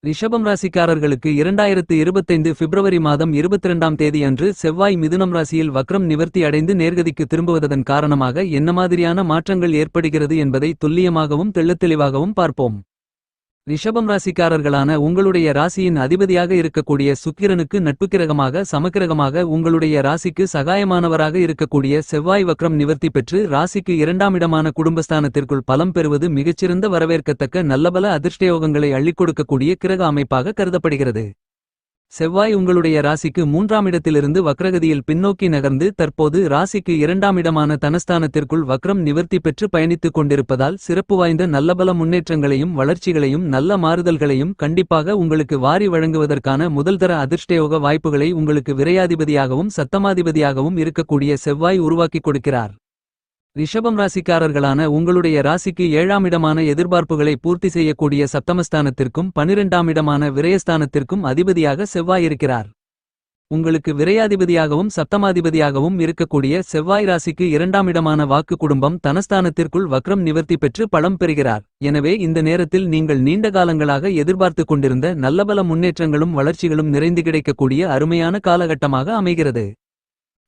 ரிஷபம் ராசிக்காரர்களுக்கு 2025 பிப்ரவரி மாதம் 22ஆம் தேதி அன்று செவ்வாய் மிதுனம் ராசியில் வக்ரம் நிவர்த்தி அடைந்து நேர்கதிக்கு திரும்புவதன் காரணமாக என்ன மாதிரியான மாற்றங்கள் ஏற்படுகிறது என்பதை துல்லியமாகவும் தெள்ளத்தெளிவாகவும் பார்ப்போம். ரிஷபம் ராசிக்காரர்களான உங்களுடைய ராசியின் அதிபதியாக இருக்கக்கூடிய சுக்கிரனுக்கு நட்புக்கிரகமாக சமக்கிரகமாக உங்களுடைய ராசிக்கு சகாயமானவராக இருக்கக்கூடிய செவ்வாய் வக்ரம் நிவர்த்தி பெற்று ராசிக்கு 2ஆம் இடமான குடும்பஸ்தானத்திற்குள் பலம் பெறுவது மிகச்சிறந்த வரவேற்கத்தக்க நல்லபல அதிர்ஷ்டயோகங்களை அள்ளிக் கொடுக்கக்கூடிய கிரக அமைப்பாக கருதப்படுகிறது. செவ்வாய் உங்களுடைய ராசிக்கு 3ஆம் இடத்திலிருந்து வக்ரகதியில் பின்னோக்கி நகர்ந்து தற்போது ராசிக்கு 2ஆம் இடமான தனஸ்தானத்திற்குள் வக்ரம் நிவர்த்தி பெற்று பயணித்துக் கொண்டிருப்பதால் சிறப்பு வாய்ந்த நல்லபல முன்னேற்றங்களையும் வளர்ச்சிகளையும் நல்ல மாறுதல்களையும் கண்டிப்பாக உங்களுக்கு வாரி வழங்குவதற்கான முதல்தர அதிர்ஷ்டயோக வாய்ப்புகளை உங்களுக்கு விரையாதிபதியாகவும் சத்தமாதிபதியாகவும் இருக்கக்கூடிய செவ்வாய் உருவாக்கிக் கொடுக்கிறார். ரிஷபம் ராசிக்காரர்களான உங்களுடைய ராசிக்கு 7ஆம் இடமான எதிர்பார்ப்புகளை பூர்த்தி செய்யக்கூடிய சப்தமஸ்தானத்திற்கும் 12ஆம் இடமான விரயஸ்தானத்திற்கும் அதிபதியாக செவ்வாய் இருக்கிறார். உங்களுக்கு விரையாதிபதியாகவும் சப்தமாதிபதியாகவும் இருக்கக்கூடிய செவ்வாய் ராசிக்கு 2ஆம் இடமான வாக்கு குடும்பம் தனஸ்தானத்திற்குள் வக்ரம் நிவர்த்தி பெற்று பலம் பெறுகிறார். எனவே இந்த நேரத்தில் நீங்கள் நீண்ட காலங்களாக எதிர்பார்த்து கொண்டிருந்த நல்லபல முன்னேற்றங்களும் வளர்ச்சிகளும் நிறைந்து கிடைக்கக்கூடிய அருமையான காலகட்டமாக அமைகிறது.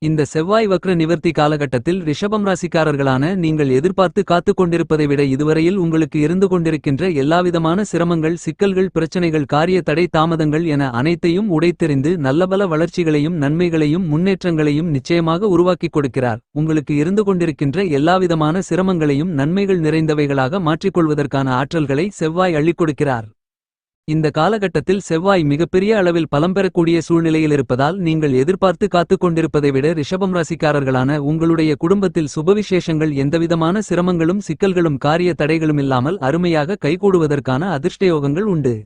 இந்த செவ்வாய் வக்ர நிவர்த்தி காலகட்டத்தில் ரிஷபம் ராசிக்காரர்களான நீங்கள் எதிர்பார்த்து காத்துக் கொண்டிருப்பதை விட இதுவரையில் உங்களுக்கு இருந்து கொண்டிருக்கின்ற எல்லாவிதமான சிரமங்கள் சிக்கல்கள் பிரச்சனைகள் காரிய தடை தாமதங்கள் என அனைத்தையும் உடைத்தெறிந்து நல்லபல வளர்ச்சிகளையும் நன்மைகளையும் முன்னேற்றங்களையும் நிச்சயமாக உருவாக்கிக் கொடுக்கிறார். உங்களுக்கு இருந்து கொண்டிருக்கின்ற எல்லாவிதமான சிரமங்களையும் நன்மைகள் நிறைந்தவைகளாக மாற்றிக்கொள்வதற்கான ஆற்றல்களை செவ்வாய் அள்ளிக் கொடுக்கிறார். இந்த காலகட்டத்தில் செவ்வாய் மிகப்பெரிய அளவில் பலம் பெறக்கூடிய சூழ்நிலையில் இருப்பதால் நீங்கள் எதிர்பார்த்து காத்துக் கொண்டிருப்பதை விட ரிஷபம் ராசிக்காரர்களான உங்களுடைய குடும்பத்தில் சுபவிசேஷங்கள் எந்தவிதமான சிரமங்களும் சிக்கல்களும் காரிய தடைகளும் இல்லாமல் அருமையாக கைகூடுவதற்கான அதிர்ஷ்டயோகங்கள் உண்டு.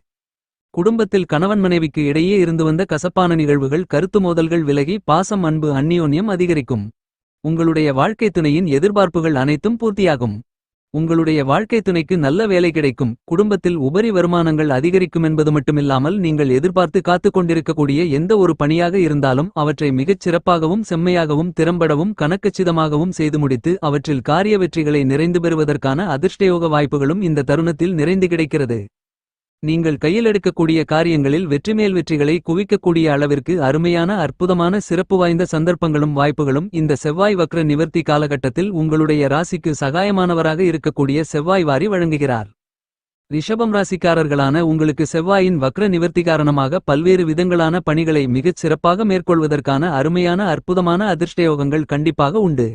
குடும்பத்தில் கணவன் மனைவிக்கு இடையே இருந்து வந்த கசப்பான நிகழ்வுகள் கருத்து மோதல்கள் விலகி பாசம் அன்பு அந்நியோன்யம் அதிகரிக்கும். உங்களுடைய வாழ்க்கை துணையின் எதிர்பார்ப்புகள் அனைத்தும் பூர்த்தியாகும். உங்களுடைய வாழ்க்கை துணைக்கு நல்ல வேலை கிடைக்கும். குடும்பத்தில் உபரி வருமானங்கள் அதிகரிக்கும் என்பது மட்டுமில்லாமல் நீங்கள் எதிர்பார்த்து காத்துக் கொண்டிருக்கக்கூடிய எந்த ஒரு பணியாக இருந்தாலும் அவற்றை மிகச் சிறப்பாகவும் செம்மையாகவும் திறம்படவும் கணக்கச்சிதமாகவும் செய்து முடித்து அவற்றில் காரிய வெற்றிகளை நிறைந்து பெறுவதற்கான அதிர்ஷ்டயோக வாய்ப்புகளும் இந்த தருணத்தில் நிறைந்து கிடைக்கிறது. நீங்கள் கையில் எடுக்கக்கூடிய காரியங்களில் வெற்றிமேல் வெற்றிகளை குவிக்கக்கூடிய அளவிற்கு அருமையான அற்புதமான சிறப்பு வாய்ந்த சந்தர்ப்பங்களும் வாய்ப்புகளும் இந்த செவ்வாய் வக்ர நிவர்த்தி காலகட்டத்தில் உங்களுடைய ராசிக்கு சகாயமானவராக இருக்கக்கூடிய செவ்வாய் வாரி வழங்குகிறார். ரிஷபம் ராசிக்காரர்களான உங்களுக்கு செவ்வாயின் வக்ர நிவர்த்தி காரணமாக பல்வேறு விதங்களான பணிகளை மிகச் சிறப்பாக மேற்கொள்வதற்கான அருமையான அற்புதமான அதிர்ஷ்டயோகங்கள் கண்டிப்பாக உண்டு.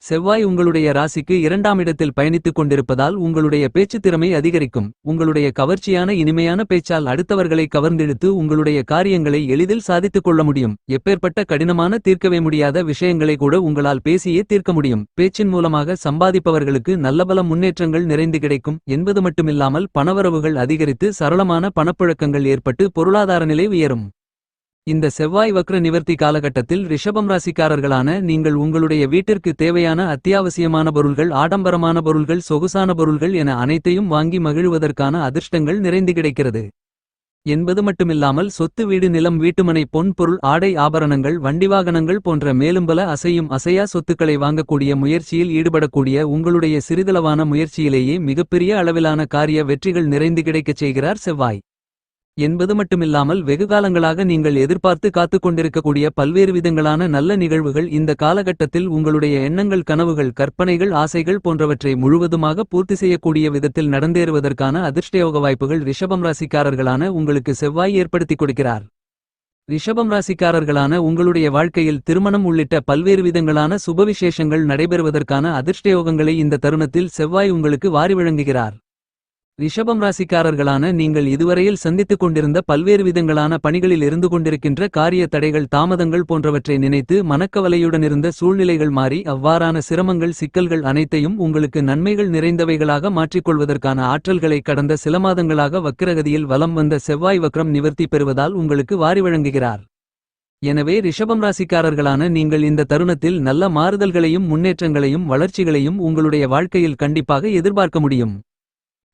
செவ்வாய் உங்களுடைய ராசிக்கு 2ஆம் இடத்தில் பயணித்துக் கொண்டிருப்பதால் உங்களுடைய பேச்சு திறமை அதிகரிக்கும். உங்களுடைய கவர்ச்சியான இனிமையான பேச்சால் அடுத்தவர்களை கவர்ந்தெழுத்து உங்களுடைய காரியங்களை எளிதில் சாதித்துக் கொள்ள முடியும். எப்பேற்பட்ட கடினமான தீர்க்கவே முடியாத விஷயங்களை கூட உங்களால் பேசியே தீர்க்க முடியும். பேச்சின் மூலமாக சம்பாதிப்பவர்களுக்கு நல்லபல முன்னேற்றங்கள் நிறைந்து கிடைக்கும் என்பது மட்டுமில்லாமல் பணவரவுகள் அதிகரித்து சரளமான பணப்புழக்கங்கள் ஏற்பட்டு பொருளாதார நிலை உயரும். இந்த செவ்வாய் வக்ர நிவர்த்தி காலகட்டத்தில் ரிஷபம் ராசிக்காரர்களான நீங்கள் உங்களுடைய வீட்டிற்கு தேவையான அத்தியாவசியமான பொருள்கள் ஆடம்பரமான பொருள்கள் சொகுசான பொருள்கள் என அனைத்தையும் வாங்கி மகிழ்வதற்கான அதிர்ஷ்டங்கள் நிறைந்து கிடைக்கிறது என்பது மட்டுமில்லாமல் சொத்து வீடு நிலம் வீட்டுமனை பொன் பொருள் ஆடை ஆபரணங்கள் வண்டிவாகனங்கள் போன்ற மேலும் பல அசையும் அசையா சொத்துக்களை வாங்கக்கூடிய முயற்சியில் ஈடுபடக்கூடிய உங்களுடைய சிறிதளவான முயற்சியிலேயே மிகப்பெரிய அளவிலான காரிய வெற்றிகள் நிறைந்து கிடைக்கச் செய்கிறார் செவ்வாய் என்பது மட்டுமில்லாமல் வெகுகாலங்களாக நீங்கள் எதிர்பார்த்து காத்துக் கொண்டிருக்கக்கூடிய பல்வேறு விதங்களான நல்ல நிகழ்வுகள் இந்த காலகட்டத்தில் உங்களுடைய எண்ணங்கள் கனவுகள் கற்பனைகள் ஆசைகள் போன்றவற்றை முழுவதுமாக பூர்த்தி செய்யக்கூடிய விதத்தில் நடந்தேறுவதற்கான அதிர்ஷ்டயோக வாய்ப்புகள் ரிஷபம் ராசிக்காரர்களான உங்களுக்கு செவ்வாய் ஏற்படுத்திக் கொடுக்கிறார். ரிஷபம் ராசிக்காரர்களான உங்களுடைய வாழ்க்கையில் திருமணம் உள்ளிட்ட பல்வேறு விதங்களான சுபவிசேஷங்கள் நடைபெறுவதற்கான அதிர்ஷ்டயோகங்களை இந்த தருணத்தில் செவ்வாய் உங்களுக்கு வாரி வழங்குகிறார். ரிஷபம் ராசிக்காரர்களான நீங்கள் இதுவரையில் சந்தித்துக் கொண்டிருந்த பல்வேறு விதங்களான பணிகளில் இருந்து கொண்டிருக்கின்ற காரிய தடைகள் தாமதங்கள் போன்றவற்றை நினைத்து மனக்கவலையுடனிருந்த சூழ்நிலைகள் மாறி அவ்வாறான சிரமங்கள் சிக்கல்கள் அனைத்தையும் உங்களுக்கு நன்மைகள் நிறைந்தவைகளாக மாற்றிக்கொள்வதற்கான ஆற்றல்களை கடந்த சில மாதங்களாக வக்கிரகதியில் வலம் வந்த செவ்வாய் வக்ரம் நிவர்த்தி பெறுவதால் உங்களுக்கு வாரி வழங்குகிறார். எனவே ரிஷபம் ராசிக்காரர்களான நீங்கள் இந்த தருணத்தில் நல்ல மாறுதல்களையும் முன்னேற்றங்களையும் வளர்ச்சிகளையும் உங்களுடைய வாழ்க்கையில் கண்டிப்பாக எதிர்பார்க்க முடியும்.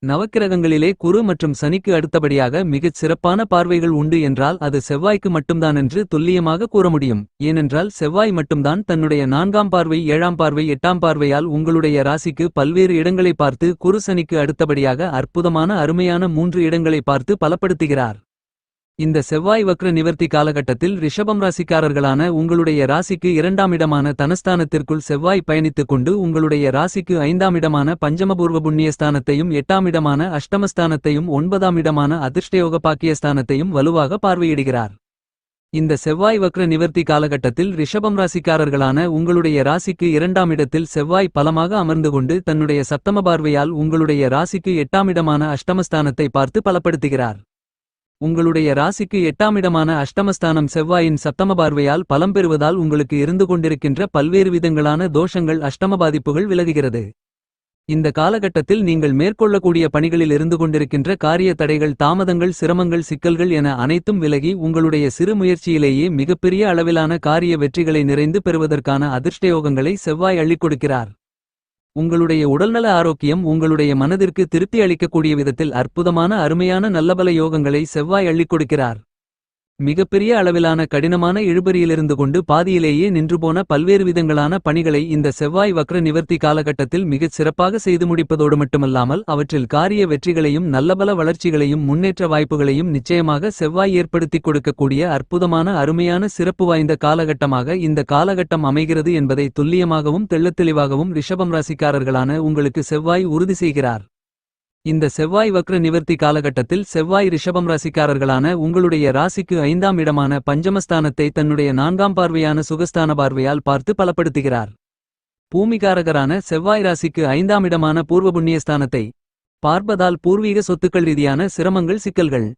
நவக்கிரகங்களிலே குரு மற்றும் சனிக்கு அடுத்தபடியாக மிகச் சிறப்பான பார்வைகள் உண்டு என்றால் அது செவ்வாய்க்கு மட்டும்தானென்று துல்லியமாக கூற முடியும். ஏனென்றால் செவ்வாய் மட்டும்தான் தன்னுடைய 4ஆம் பார்வை 7ஆம் பார்வை 8ஆம் பார்வையால் உங்களுடைய ராசிக்கு பல்வேறு இடங்களை பார்த்து குரு சனிக்கு அடுத்தபடியாக அற்புதமான அருமையான 3 இடங்களை பார்த்து பலப்படுத்துகிறார். இந்த செவ்வாய் வக்ர நிவர்த்தி காலகட்டத்தில் ரிஷபம் ராசிக்காரர்களான உங்களுடைய ராசிக்கு 2ஆம் இடமான தனஸ்தானத்திற்குள் செவ்வாய் பயணித்துக் கொண்டு உங்களுடைய ராசிக்கு 5ஆம் இடமான பஞ்சமபூர்வ புண்ணியஸ்தானத்தையும் 8ஆம் இடமான அஷ்டமஸ்தானத்தையும் 9ஆம் இடமான அதிர்ஷ்டயோக பாக்கியஸ்தானத்தையும் வலுவாக பார்வையிடுகிறார். இந்த செவ்வாய் வக்ர நிவர்த்தி காலகட்டத்தில் ரிஷபம் ராசிக்காரர்களான உங்களுடைய ராசிக்கு 2ஆம் இடத்தில் செவ்வாய் பலமாக அமர்ந்து கொண்டு தன்னுடைய சப்தம பார்வையால் உங்களுடைய ராசிக்கு 8ஆம் இடமான அஷ்டமஸ்தானத்தை பார்த்து பலப்படுத்துகிறார். உங்களுடைய ராசிக்கு 8ஆம் இடமான அஷ்டமஸ்தானம் செவ்வாயின் சப்தம பார்வையால் பலம் பெறுவதால் உங்களுக்கு இருந்து கொண்டிருக்கின்ற பல்வேறு விதங்களான தோஷங்கள் அஷ்டம பாதிப்புகள் விலகுகிறது. இந்த காலகட்டத்தில் நீங்கள் மேற்கொள்ளக்கூடிய பணிகளில் இருந்து கொண்டிருக்கின்ற காரிய தடைகள் தாமதங்கள் சிரமங்கள் சிக்கல்கள் என அனைத்தும் விலகி உங்களுடைய சிறு முயற்சியிலேயே மிகப்பெரிய அளவிலான காரிய வெற்றிகளை நிறைந்து பெறுவதற்கான அதிர்ஷ்டயோகங்களை செவ்வாய் அள்ளிக் கொடுக்கிறார். உங்களுடைய உடல்நல ஆரோக்கியம் உங்களுடைய மனதிற்கு திருப்தி அளிக்கக்கூடிய விதத்தில் அற்புதமான அருமையான நல்லபல யோகங்களை செவ்வாய் அள்ளிக் கொடுக்கிறார். மிகப்பெரிய அளவிலான கடினமான இழுபறியிலிருந்து கொண்டு பாதியிலேயே நின்றுபோன பல்வேறு விதங்களான பணிகளை இந்த செவ்வாய் வக்ர நிவர்த்தி காலகட்டத்தில் மிகச் சிறப்பாக செய்து முடிப்பதோடு மட்டுமல்லாமல் அவற்றில் காரிய வெற்றிகளையும் நல்லபல வளர்ச்சிகளையும் முன்னேற்ற வாய்ப்புகளையும் நிச்சயமாக செவ்வாய் ஏற்படுத்திக் கொடுக்கக்கூடிய அற்புதமான அருமையான சிறப்பு வாய்ந்த காலகட்டமாக இந்த காலகட்டம் அமைகிறது என்பதை துல்லியமாகவும் தெள்ளத்தெளிவாகவும் ரிஷபம் ராசிக்காரர்களான உங்களுக்கு செவ்வாய் உறுதி செய்கிறார். இந்த செவ்வாய் வக்ர நிவர்த்தி காலகட்டத்தில் செவ்வாய் ரிஷபம் ராசிக்காரர்களான உங்களுடைய ராசிக்கு 5ஆம் இடமான பஞ்சமஸ்தானத்தை தன்னுடைய 4ஆம் பார்வையான சுகஸ்தான பார்வையால் பார்த்து பலப்படுத்துகிறார். பூமிகாரகரான செவ்வாய் ராசிக்கு 5ஆம் இடமான பூர்வ புண்ணியஸ்தானத்தை பார்ப்பதால் பூர்வீக சொத்துக்கள் ரீதியான சிரமங்கள் சிக்கல்கள்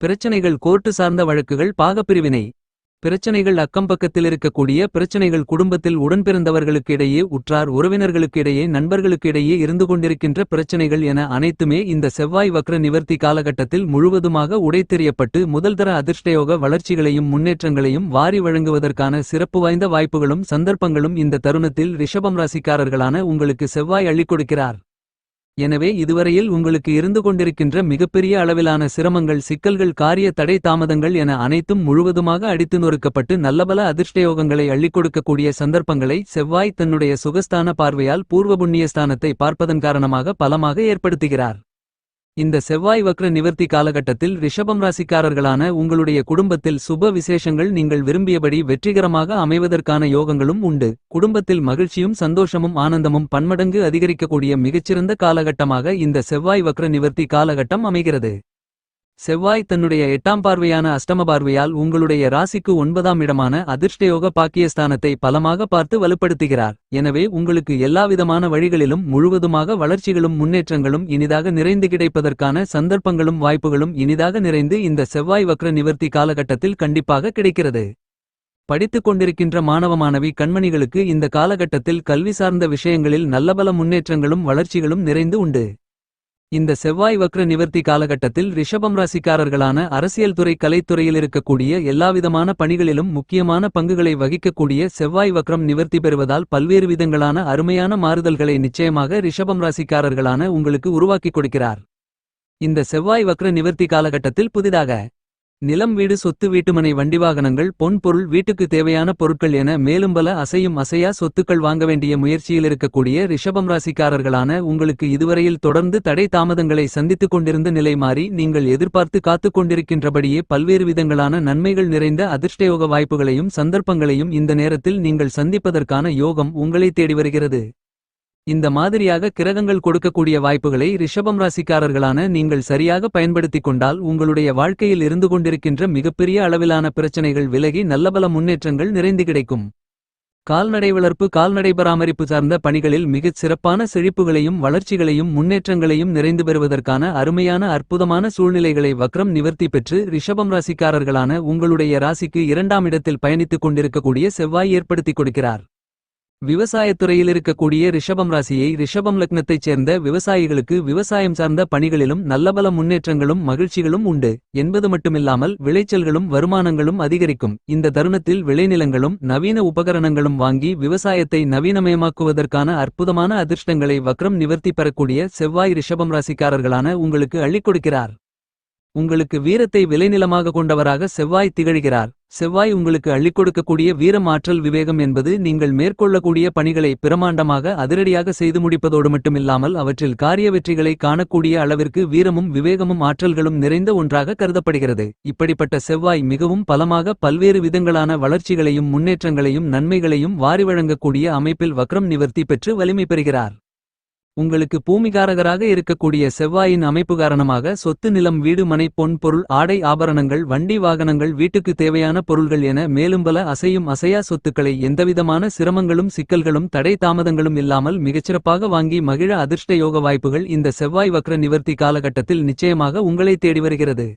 பிரச்சனைகள் கோர்ட்டு சார்ந்த வழக்குகள் பாகப்பிரிவினை பிரச்சனைகள் அக்கம்பக்கத்தில் இருக்கக்கூடிய பிரச்சனைகள் குடும்பத்தில் உடன்பிறந்தவர்களுக்கு இடையே உற்றார் உறவினர்களுக்கு இடையே நண்பர்களுக்கு இடையே இருந்து கொண்டிருக்கின்ற பிரச்சனைகள் என அனைத்துமே இந்த செவ்வாய் வக்ர நிவர்த்தி காலகட்டத்தில் முழுவதுமாக உடைத்தெறியப்பட்டு முதல்தர அதிர்ஷ்டயோக வளர்ச்சிகளையும் முன்னேற்றங்களையும் வாரி வழங்குவதற்கான சிறப்பு வாய்ந்த வாய்ப்புகளும் சந்தர்ப்பங்களும் இந்த தருணத்தில் ரிஷபம் ராசிக்காரர்களான உங்களுக்கு செவ்வாய் அள்ளிக் கொடுக்கிறார். எனவே இதுவரையில் உங்களுக்கு இருந்து கொண்டிருக்கின்ற மிகப்பெரிய அளவிலான சிரமங்கள் சிக்கல்கள் காரிய தடை தாமதங்கள் என அனைத்தும் முழுவதுமாக அடித்து நொறுக்கப்பட்டு நல்லபல அதிர்ஷ்டயோகங்களை அள்ளிக் கொடுக்கக்கூடிய சந்தர்ப்பங்களை செவ்வாய் தன்னுடைய சுகஸ்தான பார்வையால் பூர்வ புண்ணியஸ்தானத்தை பார்ப்பதன் காரணமாக பலமாக ஏற்படுத்துகிறார். இந்த செவ்வாய் வக்ர நிவர்த்தி காலகட்டத்தில் ரிஷபம் ராசிக்காரர்களான உங்களுடைய குடும்பத்தில் சுப விசேஷங்கள் நீங்கள் விரும்பியபடி வெற்றிகரமாக அமைவதற்கான யோகங்களும் உண்டு. குடும்பத்தில் மகிழ்ச்சியும் சந்தோஷமும் ஆனந்தமும் பன்மடங்கு அதிகரிக்கக்கூடிய மிகச்சிறந்த காலகட்டமாக இந்த செவ்வாய் வக்ர நிவர்த்தி காலகட்டம் அமைகிறது. செவ்வாய் தன்னுடைய 8ஆம் பார்வையான அஷ்டம பார்வையால் உங்களுடைய ராசிக்கு 9ஆம் இடமான அதிர்ஷ்டயோக பாக்கியஸ்தானத்தை பலமாக பார்த்து வலுப்படுத்துகிறார். எனவே உங்களுக்கு எல்லாவிதமான வழிகளிலும் முழுவதுமாக வளர்ச்சிகளும் முன்னேற்றங்களும் இனிதாக நிறைந்து கிடைப்பதற்கான சந்தர்ப்பங்களும் வாய்ப்புகளும் இனிதாக நிறைந்து இந்த செவ்வாய் வக்ர நிவர்த்தி காலகட்டத்தில் கண்டிப்பாக கிடைக்கிறது. படித்துக் கொண்டிருக்கின்ற மாணவ மாணவி கண்மணிகளுக்கு இந்த காலகட்டத்தில் கல்வி சார்ந்த விஷயங்களில் நல்லபல முன்னேற்றங்களும் வளர்ச்சிகளும் நிறைந்து உண்டு. இந்த செவ்வாய் வக்ர நிவர்த்தி காலகட்டத்தில் ரிஷபம் ராசிக்காரர்களான அரசியல் துறை கலைத்துறையில் இருக்கக்கூடிய எல்லாவிதமான பணிகளிலும் முக்கியமான பங்குகளை வகிக்கக்கூடிய செவ்வாய் வக்ரம் நிவர்த்தி பெறுவதால் பல்வேறு விதங்களான அருமையான மாறுதல்களை நிச்சயமாக ரிஷபம் ராசிக்காரர்களான உங்களுக்கு உருவாக்கிக் கொடுக்கிறார். இந்த செவ்வாய் வக்ர நிவர்த்தி காலகட்டத்தில் புதிதாக நிலம் வீடு சொத்து வீட்டுமனை வண்டிவாகனங்கள் பொன் பொருள் வீட்டுக்கு தேவையான பொருட்கள் என மேலும் பல அசையும் அசையா சொத்துக்கள் வாங்க வேண்டிய முயற்சியில் இருக்கக்கூடிய ரிஷபம் ராசிக்காரர்களான உங்களுக்கு இதுவரையில் தொடர்ந்து தடை தாமதங்களை சந்தித்துக் கொண்டிருந்த நிலை மாறி நீங்கள் எதிர்பார்த்து காத்துக் கொண்டிருக்கின்றபடியே பல்வேறு விதங்களான நன்மைகள் நிறைந்த அதிர்ஷ்டயோக வாய்ப்புகளையும் சந்தர்ப்பங்களையும் இந்த நேரத்தில் நீங்கள் சந்திப்பதற்கான யோகம் உங்களை தேடி வருகிறது. இந்த மாதிரியாக கிரகங்கள் கொடுக்கக்கூடிய வாய்ப்புகளை ரிஷபம் ராசிக்காரர்களான நீங்கள் சரியாக பயன்படுத்திக் கொண்டால் உங்களுடைய வாழ்க்கையில் இருந்து கொண்டிருக்கின்ற மிகப்பெரிய அளவிலான பிரச்சனைகள் விலகி நல்லபல முன்னேற்றங்கள் நிறைந்து கிடைக்கும். கால்நடை வளர்ப்பு கால்நடை பராமரிப்பு சார்ந்த பணிகளில் மிகச் சிறப்பான செழிப்புகளையும் வளர்ச்சிகளையும் முன்னேற்றங்களையும் நிறைந்து பெறுவதற்கான அருமையான அற்புதமான சூழ்நிலைகளை வக்ரம் நிவர்த்தி பெற்று ரிஷபம் ராசிக்காரர்களான உங்களுடைய ராசிக்கு 2ஆம் இடத்தில் பயணித்துக் கொண்டிருக்கக்கூடிய செவ்வாய் ஏற்படுத்திக் கொடுக்கிறார். விவசாயத்துறையில் இருக்கக்கூடிய ரிஷபம் ராசியை ரிஷபம் லக்னத்தைச் சேர்ந்த விவசாயிகளுக்கு விவசாயம் சார்ந்த பணிகளிலும் நல்லபல முன்னேற்றங்களும் மகிழ்ச்சிகளும் உண்டு என்பது மட்டுமில்லாமல் விளைச்சல்களும் வருமானங்களும் அதிகரிக்கும். இந்த தருணத்தில் விளைநிலங்களும் நவீன உபகரணங்களும் வாங்கி விவசாயத்தை நவீனமயமாக்குவதற்கான அற்புதமான அதிர்ஷ்டங்களை வக்ரம் நிவர்த்தி பெறக்கூடிய செவ்வாய் ரிஷபம் ராசிக்காரர்களான உங்களுக்கு அள்ளிக் கொடுக்கிறார். உங்களுக்கு வீரத்தை விளைநிலமாக கொண்டவராக செவ்வாய் திகழ்கிறார். செவ்வாய் உங்களுக்கு அள்ளிக் கொடுக்கக்கூடிய வீரம் ஆற்றல் விவேகம் என்பது நீங்கள் மேற்கொள்ளக்கூடிய பணிகளை பிரமாண்டமாக அதிரடியாக செய்து முடிப்பதோடு மட்டுமில்லாமல் அவற்றில் காரிய வெற்றிகளை காணக்கூடிய அளவிற்கு வீரமும் விவேகமும் ஆற்றல்களும் நிறைந்த ஒன்றாக கருதப்படுகிறது. இப்படிப்பட்ட செவ்வாய் மிகவும் பலமாக பல்வேறு விதங்களான வளர்ச்சிகளையும் முன்னேற்றங்களையும் நன்மைகளையும் வாரி வழங்கக்கூடிய அமைப்பில் வக்ரம் நிவர்த்தி பெற்று வலிமை பெறுகிறார். உங்களுக்கு பூமிகாரகராக இருக்கக்கூடிய செவ்வாயின் அமைப்பு காரணமாக சொத்து நிலம் வீடு மனை பொன் பொருள் ஆடை ஆபரணங்கள் வண்டி வாகனங்கள் வீட்டுக்கு தேவையான பொருள்கள் என மேலும் பல அசையும் அசையா சொத்துக்களை எந்தவிதமான சிரமங்களும் சிக்கல்களும் தடை தாமதங்களும் இல்லாமல் மிகச்சிறப்பாக வாங்கி மகிழ அதிர்ஷ்ட யோக வாய்ப்புகள் இந்த செவ்வாய் வக்ர நிவர்த்தி காலகட்டத்தில் நிச்சயமாக உங்களை தேடி வருகிறது.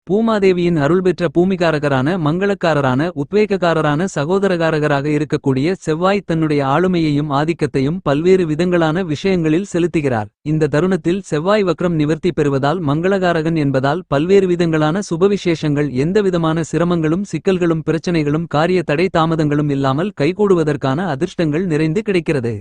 பூமாதேவியின் அருள் பெற்ற பூமிகாரகரான மங்களக்காரரான உத்வேகக்காரரான சகோதரகாரகராக இருக்கக்கூடிய செவ்வாய் தன்னுடைய ஆளுமையையும் ஆதிக்கத்தையும் பல்வேறு விதங்களான விஷயங்களில் செலுத்துகிறார். இந்த தருணத்தில் செவ்வாய் வக்ரம் நிவர்த்தி பெறுவதால் மங்களகாரகன் என்பதால் பல்வேறு விதங்களான சுபவிசேஷங்கள் எந்தவிதமான சிரமங்களும் சிக்கல்களும் பிரச்சனைகளும் காரிய தடை தாமதங்களும் இல்லாமல் கைகூடுவதற்கான அதிர்ஷ்டங்கள் நிறைந்து கிடைக்கிறது.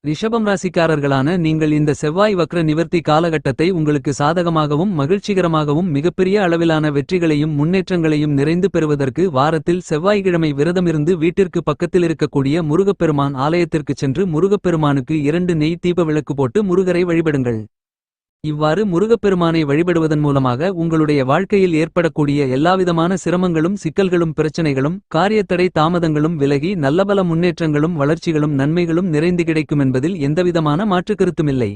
ரிஷபம் ராசிக்காரர்களான நீங்கள் இந்த செவ்வாய் வக்ர நிவர்த்தி காலகட்டத்தை உங்களுக்கு சாதகமாகவும் மகிழ்ச்சிகரமாகவும் மிகப்பெரிய அளவிலான வெற்றிகளையும் முன்னேற்றங்களையும் நிறைந்து பெறுவதற்கு வாரத்தில் செவ்வாய்க்கிழமை விரதமிருந்து வீட்டிற்கு பக்கத்தில் இருக்கக்கூடிய முருகப்பெருமான் ஆலயத்திற்குச் சென்று முருகப்பெருமானுக்கு 2 நெய் தீப விளக்கு போட்டு முருகரை வழிபடுங்கள். இவ்வாறு முருகப்பெருமானை வழிபடுவதன் மூலமாக உங்களுடைய வாழ்க்கையில் ஏற்படக்கூடிய எல்லாவிதமான சிரமங்களும் சிக்கல்களும் பிரச்சனைகளும் காரியத்தடை தாமதங்களும் விலகி நல்லபல முன்னேற்றங்களும் வளர்ச்சிகளும் நன்மைகளும் நிறைந்து கிடைக்கும் என்பதில் எந்தவிதமான மாற்றுக்கருத்துமில்லை.